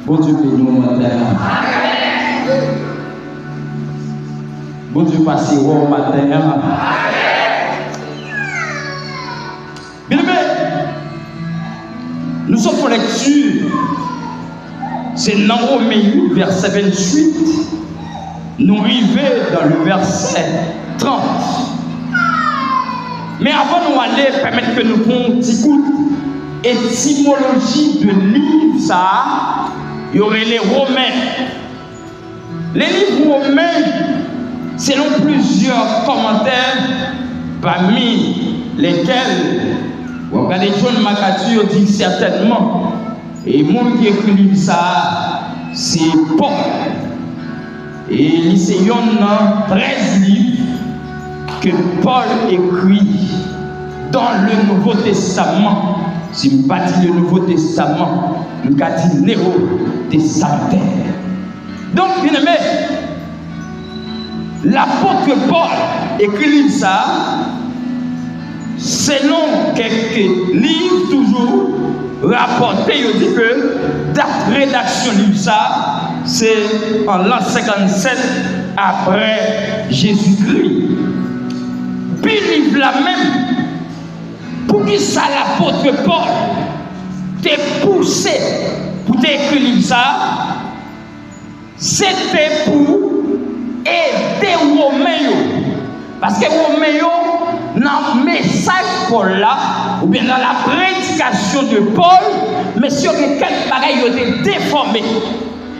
Bon Dieu béni au matin. Bon Dieu passe au matin. Bien aimé, nous sommes pour lecture. C'est dans Romains 8, verset 28. Nous arrivons dans le verset 30. Mais avant de nous aller, permettre que nous prenions un petit coup étymologie de livre, ça, il y aurait les Romains. Les livres romains, selon plusieurs commentaires, parmi lesquels, vous regardez John MacArthur dit certainement, et le monde qui écrit ça, c'est Paul. Et il y a 13 livres que Paul écrit dans le Nouveau Testament. Si je ne dis pas le Nouveau Testament, je dis le Néo-Testamentaire. Donc, bien aimé, l'apôtre Paul écrit ça selon quelques livres toujours rapportés. Il dit que date rédaction livre ça, c'est en l'an 57 après Jésus-Christ. Puis livre là même, pour qui ça l'apôtre Paul t'est poussé pour t'écrire ça, c'était pour aider Romain. Parce que Romain, dans le message Paul là, ou bien dans la prédication de Paul, mais sur quelques bagages ont été déformés.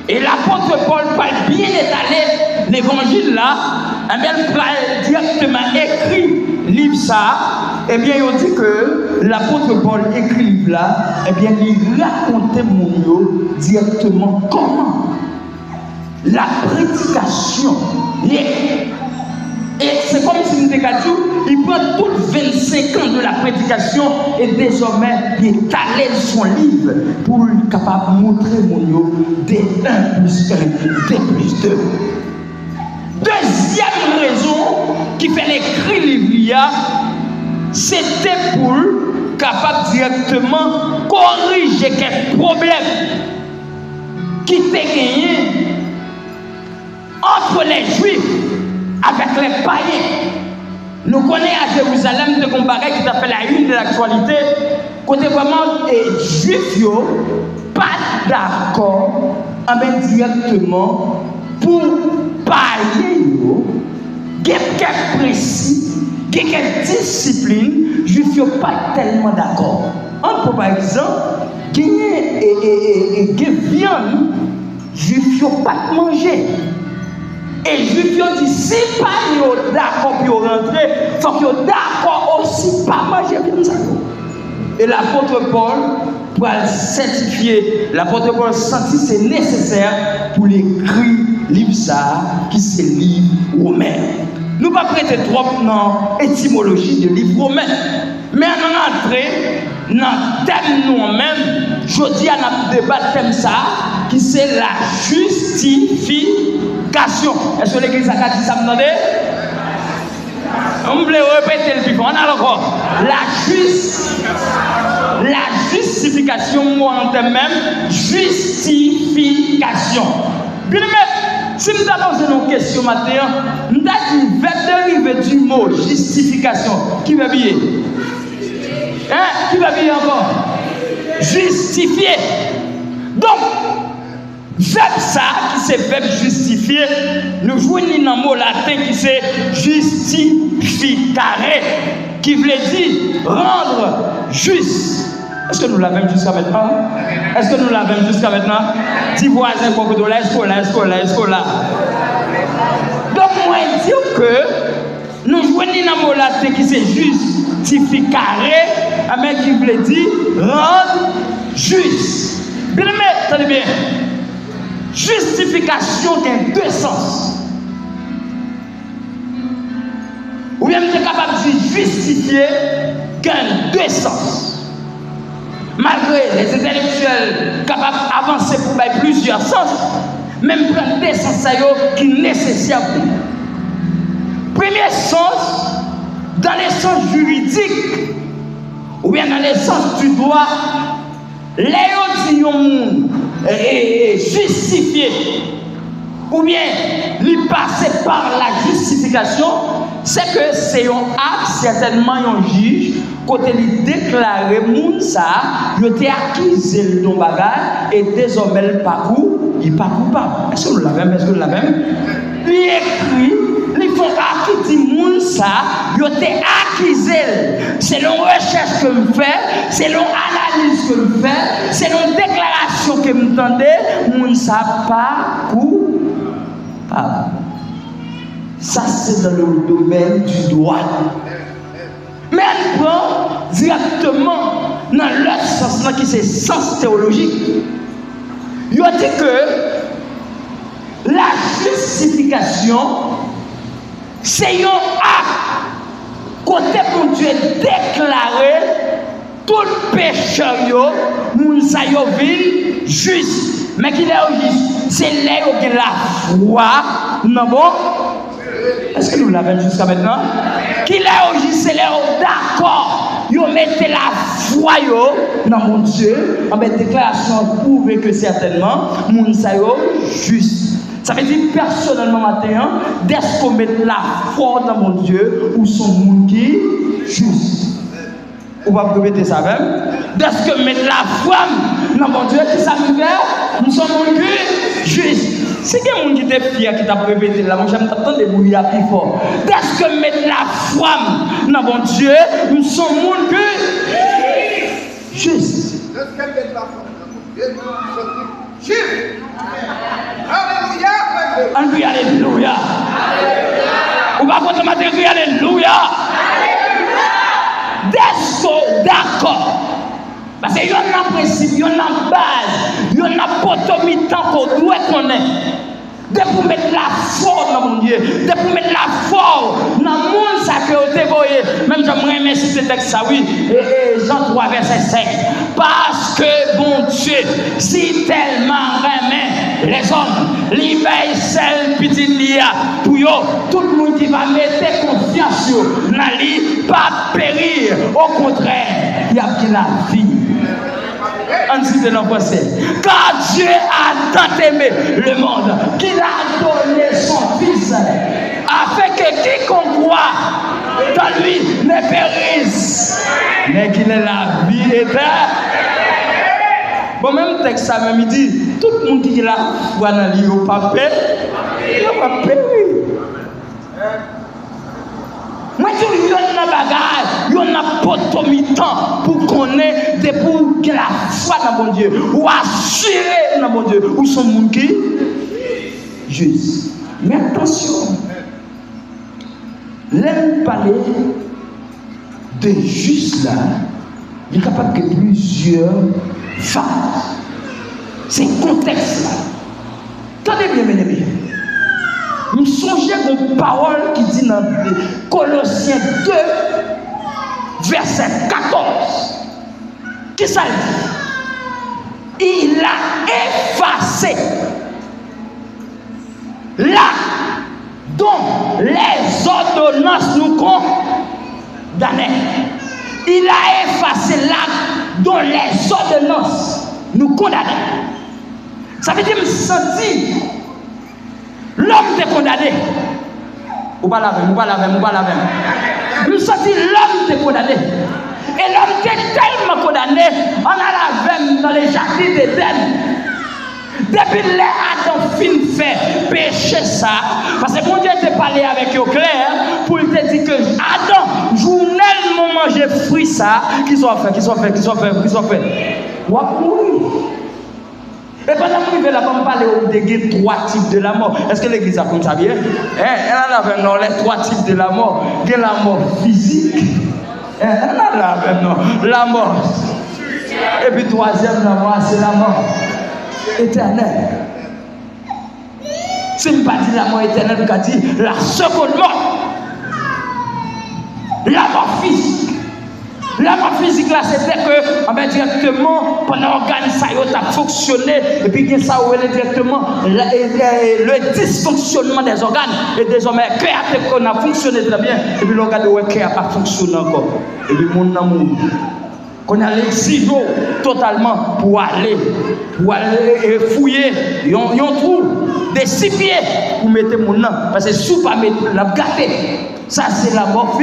Et l'apôtre Paul parle bien étalé l'évangile là, et bien il parle directement écrit livre ça, et bien il dit que l'apôtre Paul écrit livre là, et bien il racontait mon directement comment la prédication, et c'est comme si nous disons, il prend toutes 25 ans de la prédication et désormais il étalait son livre pour être capable de montrer mon des 1 plus 1, des plus 2. Deuxième raison qui fait l'écrit livre, c'était pour capable directement corriger quelques problèmes qui étaient gagnés entre les Juifs avec les païens. Nous connaissons à Jérusalem de comparé qui a fait la une de l'actualité, côté vraiment les Juifs pas d'accord avec directement pour païens, quelques précis, quelques disciplines, Juifs pas tellement d'accord. On peut par exemple gagner et viande, Juifs pas manger. Et les Juifs ont dit, si pas d'accord pour rentrer, il faut qu'ils soient d'accord aussi pas manger comme ça. Et l'apôtre Paul, pour certifier, l'apôtre Paul sentit c'est nécessaire pour l'écrire livre ça, qui c'est livre romain. Nous ne pouvons pas prêter trop dans l'étymologie de livre romain. Mais on entrer dans le thème nous-mêmes, je dis à notre débat thème ça, qui c'est la justification. Est-ce que l'église a dit ça? On voulait répéter le vivant. On a encore la justification, moi en thème même, justification. Bien aimé, si nous avons une question matin, nous avons dit, dérivé du mot justification. Qui veut bien? Hein? Qui va bien encore? Justifier. Donc, verbe ça, qui c'est verbe justifier, nous jouons un mot latin qui c'est justificare, qui veut dire rendre juste. Est-ce que nous l'avons jusqu'à maintenant? Est-ce que nous l'avons jusqu'à maintenant? Dis voisin, pour que là, est-ce que là? Donc, moi, je dis que nous jouons un mot latin qui c'est justificare, mais qui veut dire rendre juste. Bien, mais, attendez bien. Justification a deux sens. Ou bien tu es capable de justifier gagne deux sens. Malgré les intellectuels capables d'avancer pour plusieurs sens, même prendre des sens qui sont nécessaires pour nous. Premier sens, dans les sens juridiques, ou bien dans les sens du droit, les dit un monde justifié, ou bien lui passer par la justification, c'est que c'est un acte, certainement un juge, côté lui déclarer moun ça, il était accusé de ton bagage et désormais le parcours, il n'est pas coupable. Est-ce que nous l'avons? Est-ce que nous l'avons? Il écrit, il faut acquitter moun ça, il était accusé. C'est une recherche que je fais, c'est une analyse que je fais, c'est une déclaration que je tendais, moun ça pas coupable. Ça, c'est dans le domaine du droit. Mais elle prend directement dans l'autre sens, qui c'est sens théologique. Il a dit que la justification, c'est un acte côté pour Dieu déclaré tout pécheur, moun sa yo vil juste. Mais qu'il est juste, c'est là où il a la foi, non bon? Est-ce que nous l'avons jusqu'à maintenant? Qu'il est juste, c'est là où d'accord, vous mettez la foi dans mon Dieu, en déclaration prouve que certainement, moun sa yo juste. Ça veut dire personnellement matin, dès qu'on met la foi dans mon Dieu, ou son monde qui juste. On va répéter ça même. Dès que mettre la foi dans mon Dieu, qui ça me fait? Nous sommes mon Dieu juste. Si quelqu'un qui était fier qui t'a répété là, moi j'aime t'entendre des bruits plus fort. Dès que mettre la foi dans mon Dieu, nous sommes mon Dieu juste. Dès que mettre la foi dans mon Dieu, nous sommes juste. Alléluia. Alléluia. Alléluia. On va contre ma tête, alléluia. D'accord. Parce qu'il y a un principe, il y a une base, il y a une potomitan qu'on doit connaître. De pour mettre la force dans mon Dieu, de pour mettre la force dans le monde, ça que vous dévoyez. Même j'aimerais remercier ce texte, ça oui, et Jean 3, verset 5. Parce que, bon Dieu, si tellement remet les hommes, l'hiver, celle, petite lia, pour eux, tout le monde qui va mettre confiance dans lui, pas périr. Au contraire, il y a qui la vie. On dit de l'embrasser. Car Dieu a tant aimé le monde qu'il a donné son Fils, afin que quiconque croit dans lui ne périsse, mais qu'il ait la vie éternelle. Bon, même texte, ça même, il dit tout le monde qui la foi dans lui, il n'a pas péri. Il n'a pas péri. Moi, je donne un bagage, il y a un potomitan pour connaître, pour que la foi dans mon Dieu, ou assurer dans mon Dieu, où sont les gens qui juste. Mais attention, l'aime parler de juste là, il est capable de plusieurs phases. C'est un contexte là. Tenez bien, mes amis. Nous songeons une parole qui dit dans Colossiens 2, verset 14. Qui ça dit? Il a effacé là dont les ordonnances nous condamnaient. Il a effacé là dont les ordonnances nous condamnaient. Ça veut dire me sentir. L'homme est condamné. Ou pas la même, ou pas la même, ou pas la même. Nous sentons l'homme est condamné. Et l'homme est tellement condamné, on a la même dans les jardins d'Éden. Depuis les Adam fin fait pécher ça, parce que mon Dieu t'a parlé avec eux clair pour te dire que Adam, journellement manger fruit ça, qu'ils ont fait. Et pendant que nous allons parler des trois types de la mort, est-ce que l'église a comme ça bien? Elle a même non, les trois types de la mort. Il y a la mort physique, elle a même non, la mort. Et puis troisième, la mort, c'est la mort éternelle. Si je ne dis pas la mort éternelle, je dis la seconde mort. La mort physique. La mort physique là, c'était que directement, pendant l'organe ça a fonctionné, et puis ça a directement le dysfonctionnement des organes, et désormais, le cœur a fonctionné très bien, et puis l'organe de cœur n'a pas fonctionné encore. Et puis mon amour. qu'on a l'exil totalement pour aller fouiller un trou de 6 pieds pour mettre mon nom. Parce que sous pas mettre la gâté, ça c'est la mort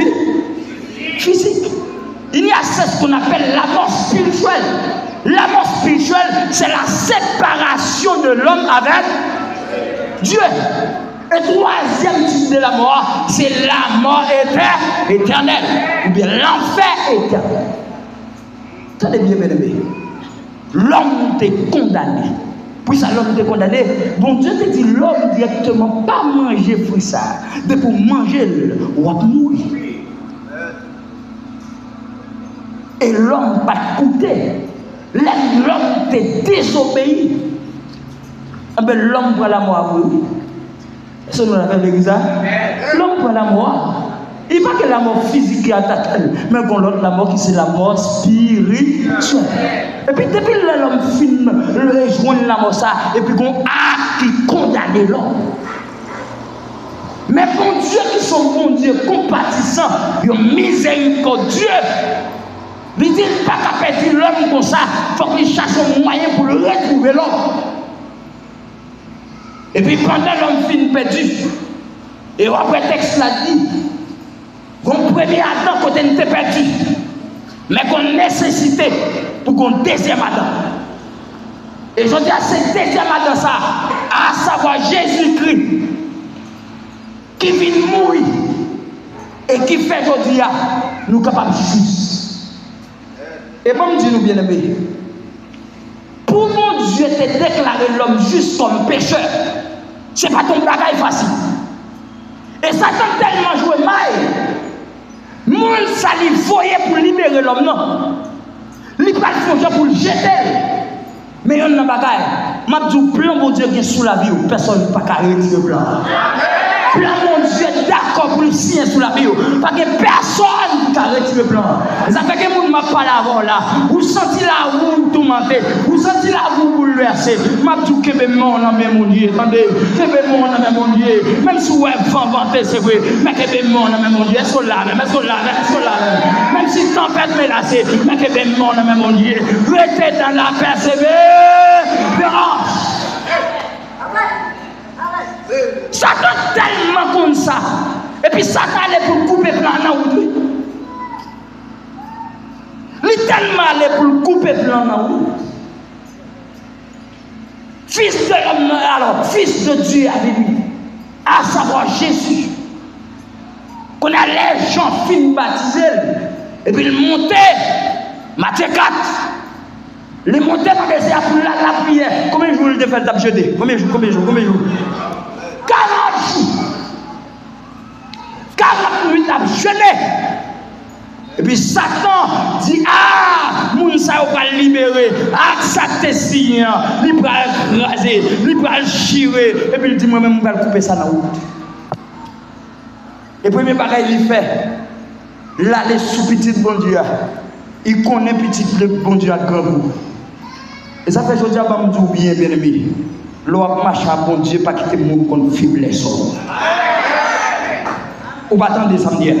physique. Il y a ce qu'on appelle la mort spirituelle. La mort spirituelle, c'est la séparation de l'homme avec Dieu. Et troisième type de la mort, c'est la mort éternelle, ou bien l'enfer éternel. Tenez bien, mes amis. L'homme est condamné. Puis ça, l'homme est condamné. Bon Dieu te dit l'homme directement, pas manger fruit ça. Mais pour manger, on va mourir. Et l'homme va écouter. L'homme te désobéit. Ben, l'homme prend la mort. Est-ce que nous l'avons l'église? L'homme prend la mort. Il n'y a pas que la mort physique qui attaque, mais qu'on l'autre la mort qui c'est la mort spirituelle. Et puis depuis l'homme filme, le joint la mort ça, et puis qu'on a qui condamne l'homme. Mais bon Dieu qui sont bon Dieu compatissant, miséricordieux, il dit pas qu'à perdre l'homme comme ça, il faut qu'il cherche un moyen pour le retrouver l'homme. Et puis pendant l'homme finit perdu, et après le texte l'a dit, qu'on premier Adam côté n'était perdu, mais qu'on nécessité pour qu'on deuxième Adam. Et je dis à ce deuxième Adam ça, à savoir Jésus-Christ, qui vient mourir et qui fait aujourd'hui nous capables de juste. Et bon Dieu nous bien aimés, pour mon Dieu te déclarer l'homme juste comme pécheur, c'est pas ton bagage facile. Et Satan tellement joué mal. Moun ça li voyait pour libérer l'homme non. Li pas le pour le jeter. Mais on n'a pas bagaille. M'a dit plan mon Dieu qui est sous la vie, personne pas qu'à retirer plan. Plan mon Dieu d'accord pour le signer sous la vie. Parce que personne qui a retiré le plan. Ça fait que moun m'a pas la là. Vous sentez la roue tout menté. Vous sentez la roue bouleversée. M'a dit que ben mon même mon Dieu. Attendez, que ben mon même mon Dieu. Même si vous êtes vanté c'est vrai, mais que ben mon même mon Dieu. Est-ce que là même, est-ce que là même, est-ce que là même. Même si tempête menacée, mais que ben mon même mon Dieu. Restez dans la persévérance. Satan tellement comme ça. Et puis Satan allait pour couper plan dans route. Il tellement allait pour couper plan dans route. Fils de l'homme, alors fils de Dieu avec lui, à savoir Jésus. Qu'on a les gens fin baptisés. Et puis il montait, Matthieu 4. Il montait par des airs pour la prière. Combien de jours il fait le jeûner? Combien de jours? 40 jours. 48 à jeûner. Et puis Satan dit, ah, moun sa va libérer. Ah, ça te signe. Il va écraser, il va chirer. Et puis il dit, moi-même, je vais couper ça dans la route. Et premier bagage il fait, là, les sous-petits bon Dieu, il connaît petit le bon Dieu à grand goût. Et ça fait aujourd'hui, je me dis bien, bien aimé. L'on marche à bon Dieu, pas quitter le monde contre faiblesse. Ou pas attendre samedi.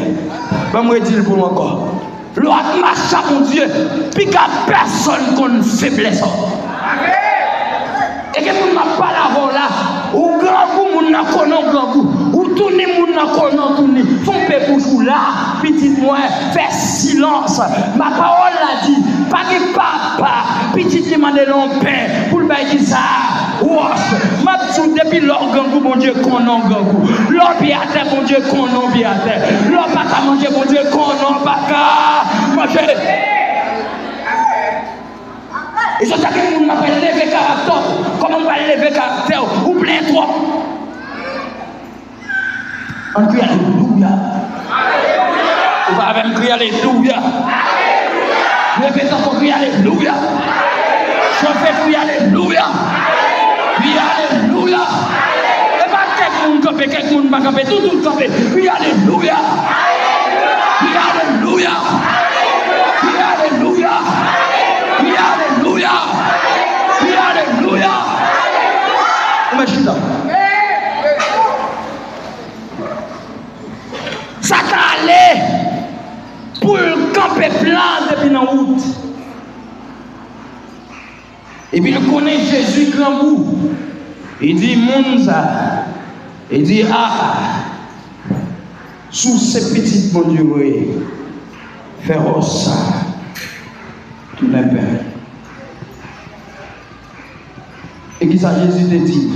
Je vais dire pour moi encore. L'on marche à bon Dieu, puis qu'à personne contre faiblesse. Et que vous n'avez pas la voix là, ou grand goût, vous n'avez pas grand goût, ou tournez, vous n'avez pas tourné, font paix pour vous là, petit moi, fais silence. Ma parole l'a dit, pas que papa, petit qui m'a donné l'on paix, pour le bail ça, wash, ma petite depuis l'organ goût, mon Dieu, qu'on a grand goût, l'or bien à terre, mon Dieu, qu'on a bien à terre, l'or pas qu'à manger, mon Dieu, qu'on a pas qu'à manger. Et je sais que vous m'avez levé caractère. Comment on va lever caractère? Ou plein trop. On crie Alléluia. On va même crier Alléluia. Levez ton pour crier Alléluia. Chauffez crier Alléluia. Crier Alléluia. Et pas quelqu'un ne va camper, tout le monde camper. Crier Alléluia. Crier Alléluia. Crier Alléluia. Crier Alléluia. Crier Alléluia. Mais je suis là. Satan allait pour camper plein depuis la route. puis il connaît Jésus grand bout. Il dit, Monza. Il dit, sous ces petites bon Dieu, féroce, tout n'est pas. Et qui ça Jésus te dit?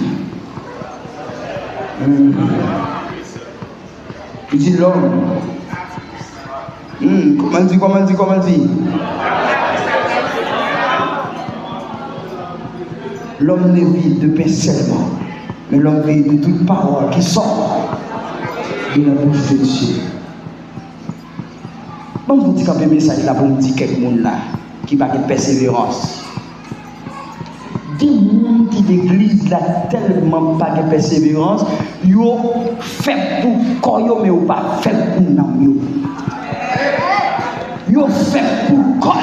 Il dit l'homme. Comment dit? L'homme ne vit de pain seulement, mais l'homme vit de toute parole qui sort de la bouche de Dieu. Bon, vous dites qu'un message là pour me dire quelqu'un là qui va de persévérance. Des gens qui l'église là tellement pas de persévérance, ils ont fait pour corps, mais ils n'ont pas fait pour nous. Ils ont fait pour corps.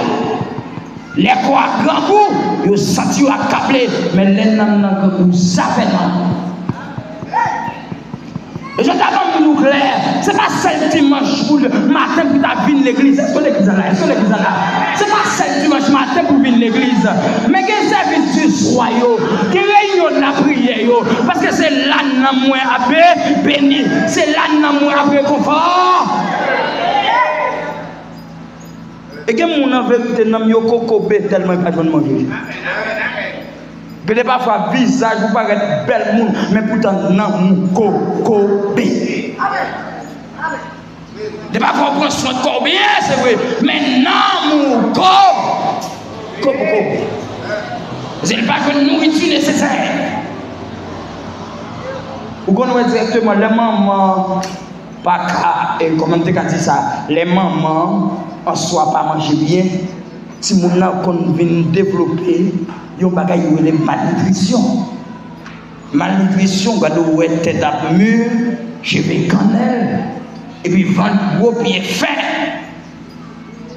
Les corps grand coup, ils ont senti accablé, mais les gens n'ont jamais non. Et je t'avais nous clair, ce n'est pas seul dimanche pour le matin pour ta vie l'église. Est-ce que l'église est là? Ce n'est pas seul dimanche matin pour venir l'église. Mais quel service du soir, quelle réunion de la prière, parce que c'est là que moi à béni, c'est là que moi à réconfort. Et que mon envers n'a yo kokobé tellement pas de manger. Que parfois visage vous paraît belle monde mais pourtant nan kokobé. De parfois prendre soin de corps bien c'est vrai mais nan kokobé. C'est pas de nourriture nécessaire. Vous connaissez directement les mamans pas et comment tu as dit ça les mamans en soi pas manger bien si mon n'a qu'on vient développer yon bagay yon les malnutrition gado ouais tête à mur cheveux cannelle et puis ventre gros pied fin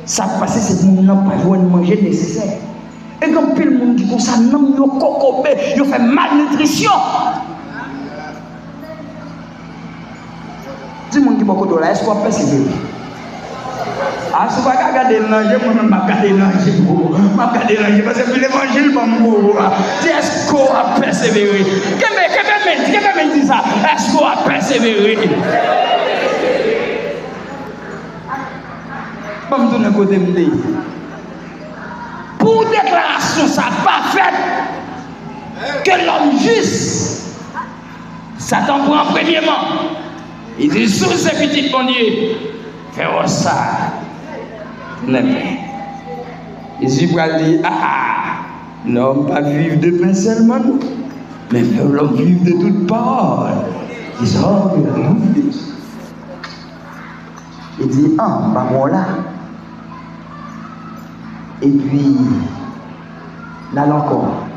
ça passe c'est mon n'a pas joindre manger nécessaire et comme pile monde qui comme ça non yo kokobé yo fait malnutrition dis mon qui beaucoup là est-ce qu'on peut persévérer? Ah, c'est pas regarder l'ange, moi-même, je regarder l'ange, parce que l'évangile, c'est est-ce qu'on a persévéré? Qu'est-ce que dit ça? Est-ce qu'on a persévéré? Je vais me donner un côté. Pour déclaration, ça n'a pas fait que l'homme juste, Satan prend premièrement. Il dit sous ces petites bon Dieu, fais ça. Jésus va dire, l'homme pas vivre de pain seulement, mais l'homme vivre de toute parole. Il dit, bah voilà. Et puis, là encore,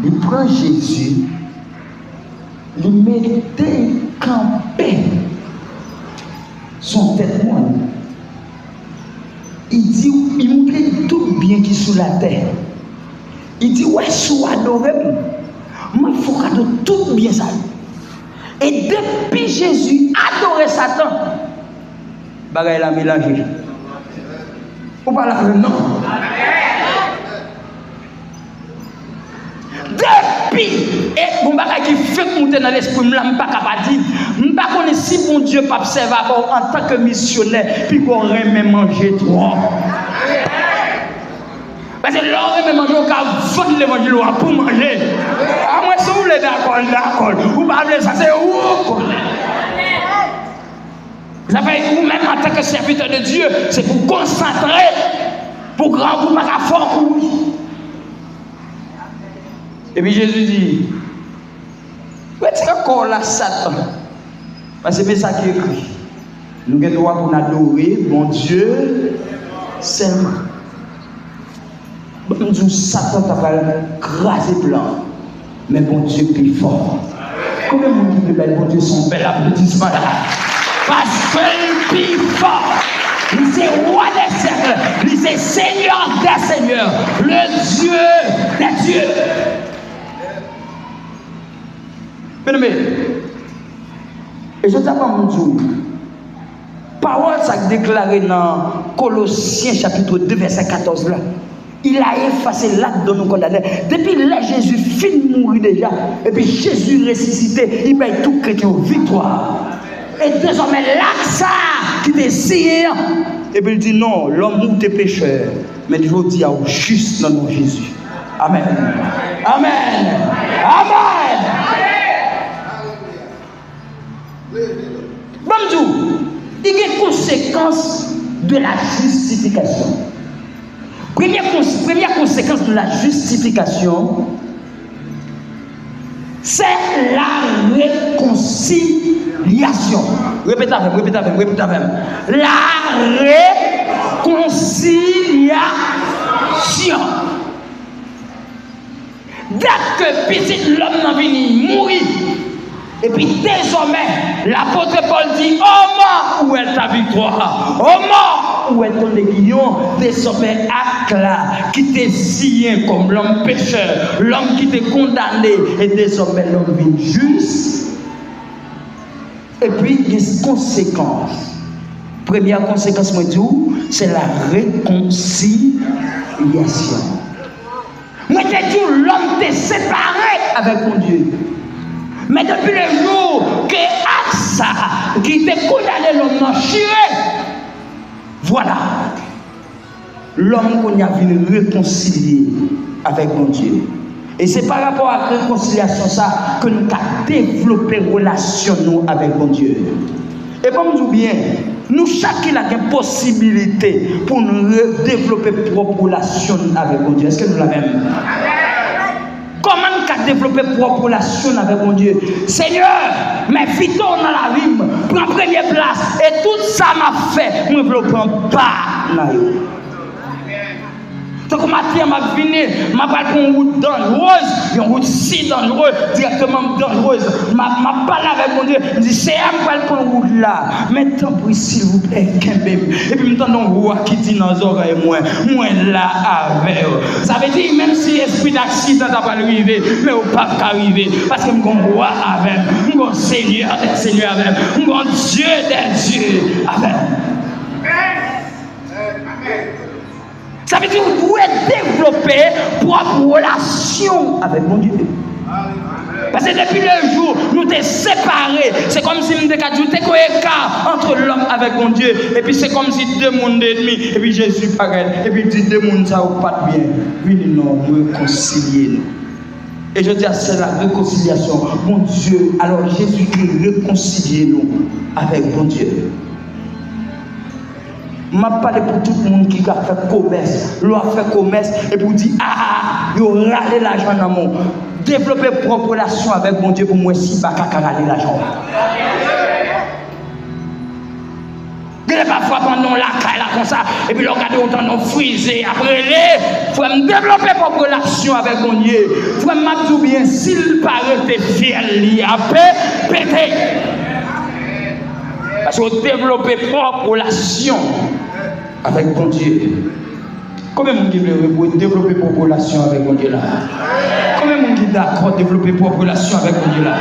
il prend Jésus, il mettait campé son tête moine. Il dit, il montrait tout bien qui est sous la terre. Il dit, ouais, sous adoré, moi, il faut que tout bien ça. Et depuis Jésus adorait Satan, il a mélangé. Ou pas là, non. Depuis, et bon bagage qui fait monter dans l'esprit, je ne suis pas capable de dire, je ne sais pas si bon Dieu peut observer en tant que missionnaire, puis qu'on remet manger trop. Parce que l'on remet manger, on va vendre le manger pour manger. À moins si vous voulez d'accord, vous parlez ça, c'est où? Ça fait vous-même en tant que serviteur de Dieu, c'est pour concentrer, pour grand vous pas fort pour lui. Et puis Jésus dit, où est-ce qu'on la Satan? Parce que c'est ça qui est écrit. Nous avons le droit pour adorer mon Dieu seulement. Bon Dieu, Satan t'a crasé blanc, mais bon Dieu plus fort. Combien de monde qui veut bon Dieu son bel applaudissement là? Parce que le plus fort, il est roi des siècles, il est Seigneur des seigneurs, le Dieu des dieux. Bien-aimé, et je t'appelle mon Dieu, parole ça déclaré dans Colossiens chapitre 2 verset 14 là. Il a effacé l'acte de nous condamner. Depuis là, Jésus finit de mourir déjà. Et puis Jésus ressuscité, il paye tout chrétien victoire. Et désormais, l'acte ça qui désire. Et puis il dit non, l'homme ou tes pécheurs. Mais Dieu dit à juste dans le nom de Jésus. Amen. Amen. Amen. Bonjour. Il y a des conséquences de la justification. Première conséquence de la justification, c'est la réconciliation. Répétez avec. La réconciliation. Dès que petit l'homme n'a venu mourir, et puis désormais, l'apôtre Paul dit, oh mort, où est ta victoire? Oh mort, où est ton aiguillon? Désormais, acte là, qui t'est scié comme l'homme pécheur, l'homme qui t'est condamné, et désormais l'homme vit juste. Et puis, il y a des conséquences. Première conséquence, moi, c'est la réconciliation. Moi, j'ai dit, l'homme t'est séparé avec mon Dieu. Mais depuis le jour que Asa, qui était condamné, l'homme n'a chiré, voilà, l'homme qu'on a vu réconcilier avec mon Dieu. Et c'est par rapport à la réconciliation ça que nous avons développé une relation avec mon Dieu. Et comme nous bien, nous chacun a une possibilité pour nous développer une propre relation avec mon Dieu. Est-ce que nous l'avons? Comment nous avons développé une propre relation avec mon Dieu? Seigneur, mes filles dans la vie, prends première place. Et tout ça m'a fait, je ne veux prendre pas. Donc, matin, je venu, je vais une route dangereuse, une route si dangereuse, directement dangereuse. Je parle avec mon Dieu, je dis, c'est un peu pour une route là. Maintenant, s'il vous plaît, et puis, je me roi qui dit dans les oreilles, moi là avec eux. Ça veut dire, même si l'esprit d'accident n'a pas arrivé, mais au pas arriver, parce que je suis un roi avec, je suis un Seigneur des Seigneurs avec, je suis un Dieu des dieux avec. Ça veut dire que vous pouvez développer propre relation avec mon Dieu. Parce que depuis le jour, nous sommes séparés. C'est comme si nous étions écart entre l'homme avec mon Dieu. Et puis c'est comme si deux mondes ennemis. Et puis Jésus pareil. Et puis il dit deux mondes ça ou pas bien. Venez nous réconcilier nous. Et je dis c'est la réconciliation. Mon Dieu, alors Jésus-Christ réconcilie nous avec mon Dieu. Je parle pour tout le monde qui a fait commerce, a fait commerce et pour dire il a râlé l'argent dans mon. Développer propre relation avec mon Dieu pour moi si pas qu'à râler l'argent. Parfois pendant la caille comme ça, et puis le regarder autant nous friser, après il faut me développer propre relation avec mon Dieu. Il faut me dire bien s'il paraît que fier, il a pété. Parce que développer propre relation avec mon Dieu. Combien de gens veulent développer propre relation avec mon Dieu là? Combien de gens sont d'accord développer propre relation avec mon Dieu là?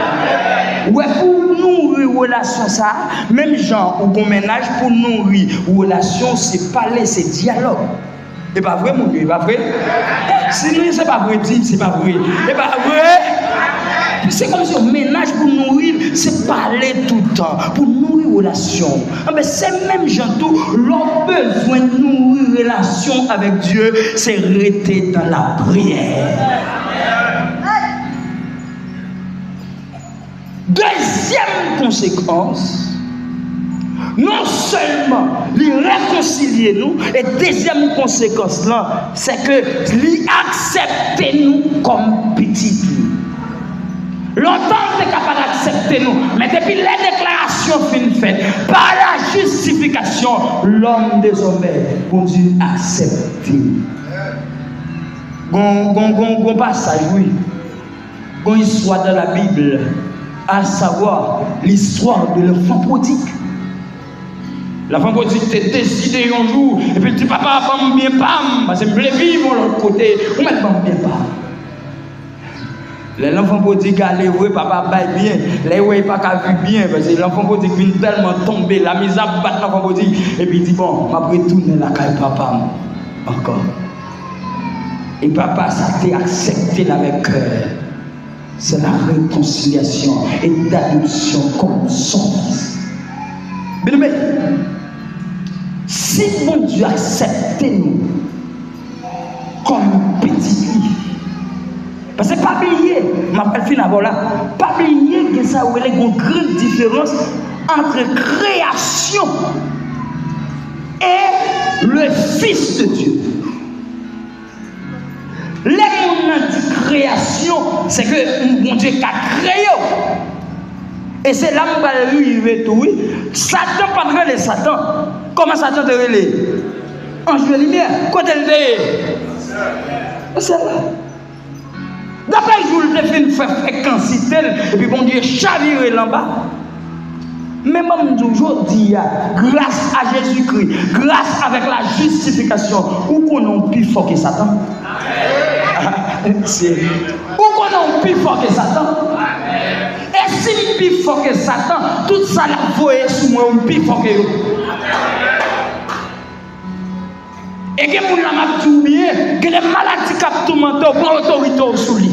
Ouais, pour nourrir relation ça, même gens ou bon ménage pour nourrir relation, c'est parler, c'est dialogue. C'est pas vrai mon Dieu, c'est pas vrai? Sinon c'est pas vrai, c'est pas vrai. C'est pas vrai? C'est comme si on ménage pour nourrir, c'est parler tout le temps, pour nourrir relation. Mais c'est même gens tout, leur besoin de nourrir relation avec Dieu, c'est rester dans la prière. Deuxième conséquence, non seulement lui réconcilier nous, et deuxième conséquence là, c'est que lui accepter nous comme petit. Longtemps, on est capable d'accepter nous, mais depuis les déclarations faites, par la justification, l'homme désormais, pour Dieu accepter. Bon passage, oui. Bon histoire dans la Bible, à savoir l'histoire de l'enfant prodigue. L'enfant prodigue était décidé un jour, et puis il dit papa, pas bien pam, parce que je voulais vivre de l'autre côté, ou même pas bien pam. L'enfant prodigue allait voir papa baille bien, les ouais pas qu'à vivre bien, parce que l'enfant prodigue vient tellement tomber, la misère bat l'enfant prodigue, et puis il dit bon, m'a retourner la caille papa encore. Et papa, ça t'a accepté avec cœur. C'est la réconciliation et l'adoption comme son fils. Bien-aimé, si mon Dieu accepte nous comme petit lit, parce que pas oublier, ma fille d'abord là, pas oublier que ça a une grande différence entre création et le Fils de Dieu. Les moments de création, c'est que mon Dieu a créé. Et c'est là où on va arriver tout. Satan, pas de Satan. Comment Satan te relève? Ange de lumière. Quand elle est. C'est là. D'après le jour, il fait une fréquence, et puis bon Dieu chaviré là-bas. Mais même aujourd'hui, grâce à Jésus-Christ, grâce avec la justification, où qu'on a plus fort que Satan? Où qu'on a plus fort que Satan? Et si plus fort que Satan, tout ça la voie sur moi, plus fort que eux. Et que mon âme a tout bien, que les maladies qui tout menton prend autorité sur lui.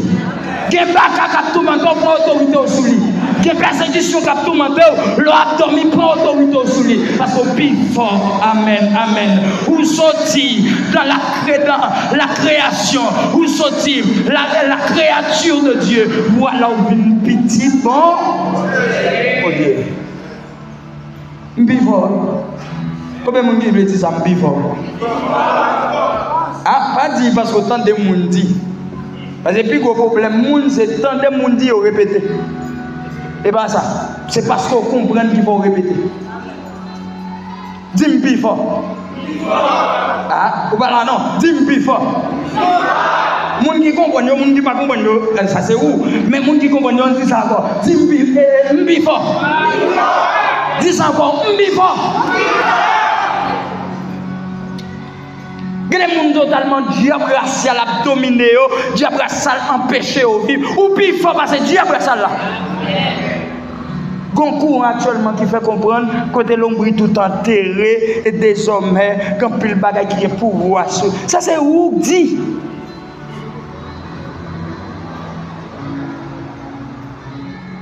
Que les bacas qui tout menton prend autorité sur lui. Que les persécutions qui tout menton, l'abdomen prend autorité sur lui. Parce que plus fort, amen, amen. Où sorti dans la création, où sorti la créature de Dieu. Voilà où une petite bon Dieu. M'bivor. Combien de monde dit ça m'bivor? Ah, pas dit parce que tant de monde dit. Parce que le plus gros problème, c'est tant de monde dit au répéter. Et pas ça. C'est parce qu'on comprend qu'il faut répéter. Dis-moi plus fort. Ah, ou pas là non. Dis-moi plus fort. Moun qui comprend, moun qui pas comprend, ça c'est où? Mais moun qui comprend, on dit ça encore. Dis-moi plus fort. Dis ça encore. Dis fort. Il y a des gens totalement diable racial a dominé, diable racial empêché au vivre. Ou puis il faut passer diable racial là. Il y a un courant actuellement qui fait comprendre que l'ombre tout enterré et désormais, quand il y a des bagages qui est pouvoir. Ça c'est où dit.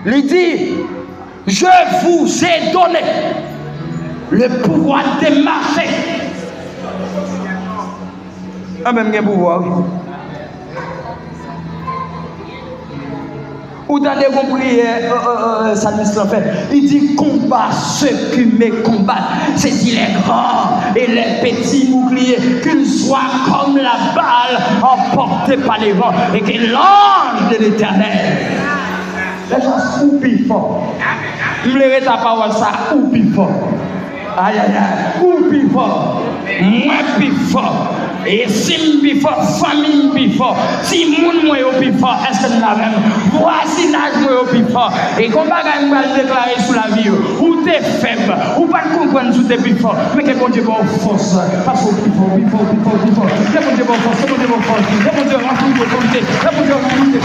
Il dit, je vous ai donné le pouvoir de marcher. Ah, même un pouvoir. Ou dans les compris, ça nous fait. Il dit combat ceux qui me combattent. C'est-il les grands et les petits boucliers, qu'ils soient comme la balle emportée par les vents et que l'ange de l'éternel. Les gens oublie fort. Je me ta parole ça, oublie fort. Aïe aïe aïe, oublie fort. Moi plus fort. Et si je suis fort, famille plus fort. Si moun moi plus fort, est-ce que nous l'avons? Voisinage moi plus fort. Et quand on va déclarer sur la vie, ou tu es faible, ou pas comprendre si tu es plus fort, mais que bon Dieu va force. Parce que plus fort. Que bon Dieu va force, que bon Dieu va force. Que bon Dieu remplit de bonté. Que bon Dieu remplit de